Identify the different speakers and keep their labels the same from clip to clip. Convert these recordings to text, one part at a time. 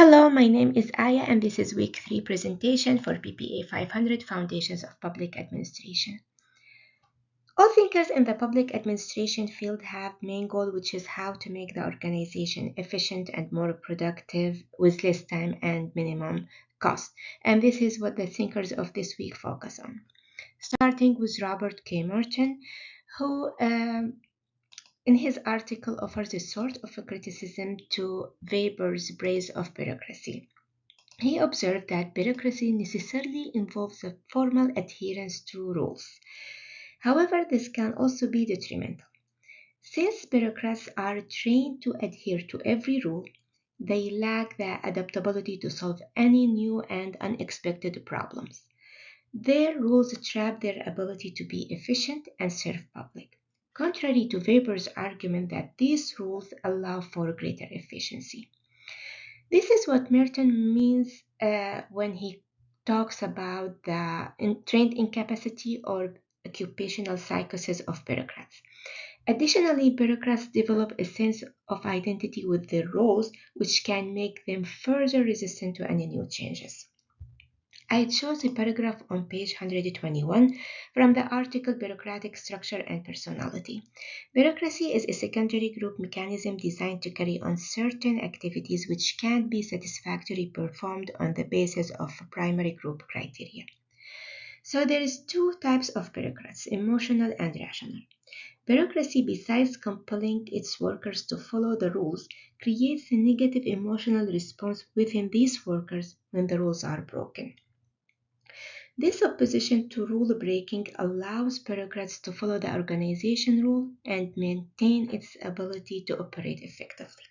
Speaker 1: Hello, my name is Aya and this is week 3 presentation for PPA 500 Foundations of Public Administration. All thinkers in the public administration field have main goal, which is how to make the organization efficient and more productive with less time and minimum cost. And this is what the thinkers of this week focus on. Starting with Robert K. Merton, who in his article offers a sort of a criticism to Weber's praise of bureaucracy. He observed that bureaucracy necessarily involves a formal adherence to rules. However, this can also be detrimental. Since bureaucrats are trained to adhere to every rule, they lack the adaptability to solve any new and unexpected problems. Their rules trap their ability to be efficient and serve public, contrary to Weber's argument that these rules allow for greater efficiency. This is what Merton means when he talks about the trained incapacity or occupational psychosis of bureaucrats. Additionally, bureaucrats develop a sense of identity with their roles, which can make them further resistant to any new changes. I chose a paragraph on page 121 from the article Bureaucratic Structure and Personality. Bureaucracy is a secondary group mechanism designed to carry on certain activities which can't be satisfactorily performed on the basis of primary group criteria. So there is two types of bureaucrats, emotional and rational. Bureaucracy, besides compelling its workers to follow the rules, creates a negative emotional response within these workers when the rules are broken. This opposition to rule breaking allows bureaucrats to follow the organization rule and maintain its ability to operate effectively.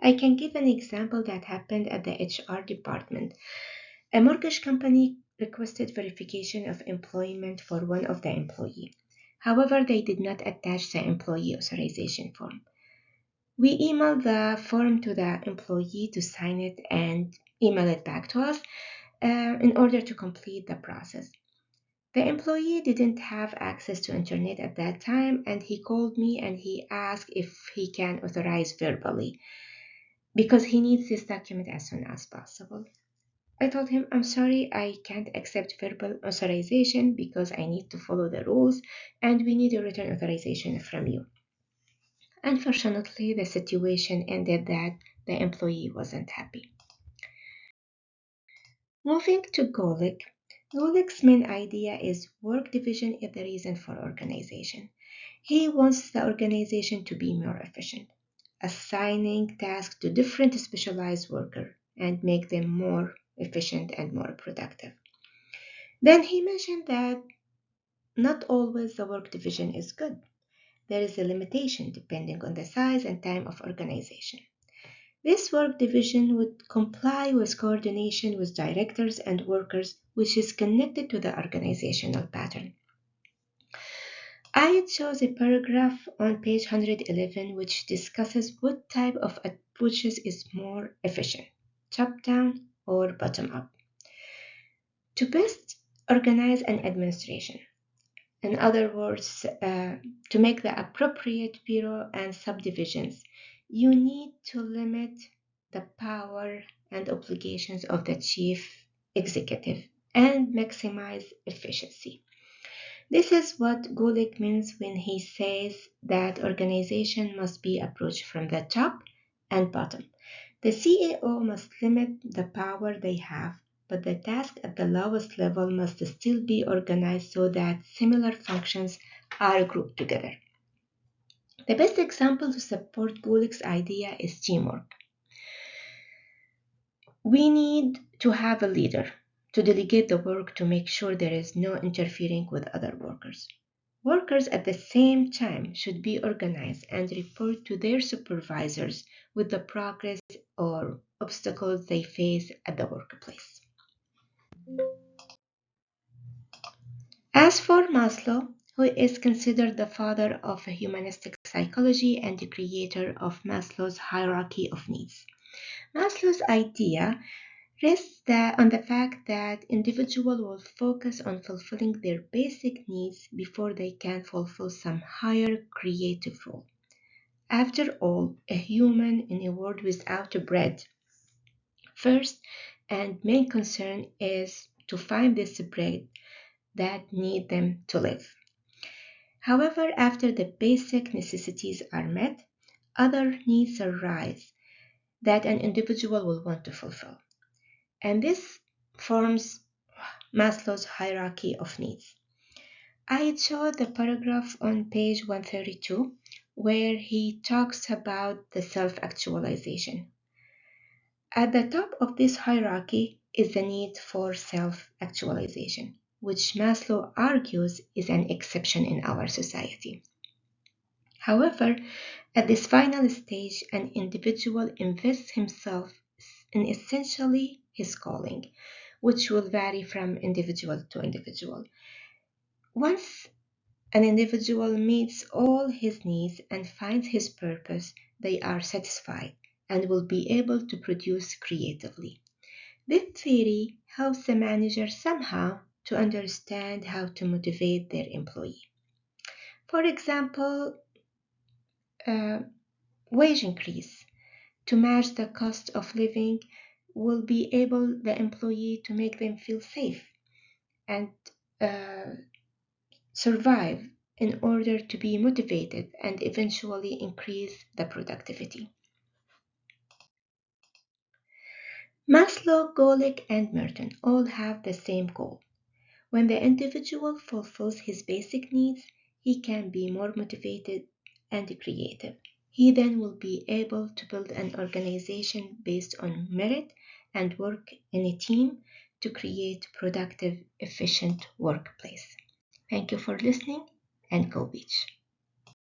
Speaker 1: I can give an example that happened at the HR department. A mortgage company requested verification of employment for one of the employees. However, they did not attach the employee authorization form. We emailed the form to the employee to sign it and email it back to us in order to complete the process. The employee didn't have access to internet at that time, and he called me and he asked if he can authorize verbally because he needs this document as soon as possible. I told him, I'm sorry, I can't accept verbal authorization because I need to follow the rules and we need a written authorization from you. Unfortunately, the situation ended that the employee wasn't happy. Moving to Golik, Golik's main idea is work division is the reason for organization. He wants the organization to be more efficient, assigning tasks to different specialized workers and make them more efficient and more productive. Then he mentioned that not always the work division is good. There is a limitation depending on the size and time of organization. This work division would comply with coordination with directors and workers, which is connected to the organizational pattern. I chose a paragraph on page 111 which discusses what type of approaches is more efficient, top-down or bottom-up. To best organize an administration, in other words, to make the appropriate bureau and subdivisions, you need to limit the power and obligations of the chief executive and maximize efficiency. This is what Gulick means when he says that organization must be approached from the top and bottom. The CAO must limit the power they have, but the task at the lowest level must still be organized so that similar functions are grouped together. The best example to support Gulick's idea is teamwork. We need to have a leader to delegate the work to make sure there is no interfering with other workers. Workers at the same time should be organized and report to their supervisors with the progress or obstacles they face at the workplace. As for Maslow, who is considered the father of humanistic psychology and the creator of Maslow's hierarchy of needs, Maslow's idea rests on the fact that individuals will focus on fulfilling their basic needs before they can fulfill some higher creative role. After all, a human in a world without bread first and main concern is to find this bread that need them to live. However, after the basic necessities are met, other needs arise that an individual will want to fulfill. And this forms Maslow's hierarchy of needs. I chose the paragraph on page 132 where he talks about the self-actualization. At the top of this hierarchy is the need for self-actualization, which Maslow argues is an exception in our society. However, at this final stage, an individual invests himself in essentially his calling, which will vary from individual to individual. Once an individual meets all his needs and finds his purpose, they are satisfied and will be able to produce creatively. This theory helps the manager somehow to understand how to motivate their employee. For example, wage increase to match the cost of living will be able the employee to make them feel safe and uh, survive in order to be motivated and eventually increase the productivity. Maslow, Golick, and Merton all have the same goal. When the individual fulfills his basic needs, he can be more motivated and creative. He then will be able to build an organization based on merit and work in a team to create productive, efficient workplace. Thank you for listening and go Beach.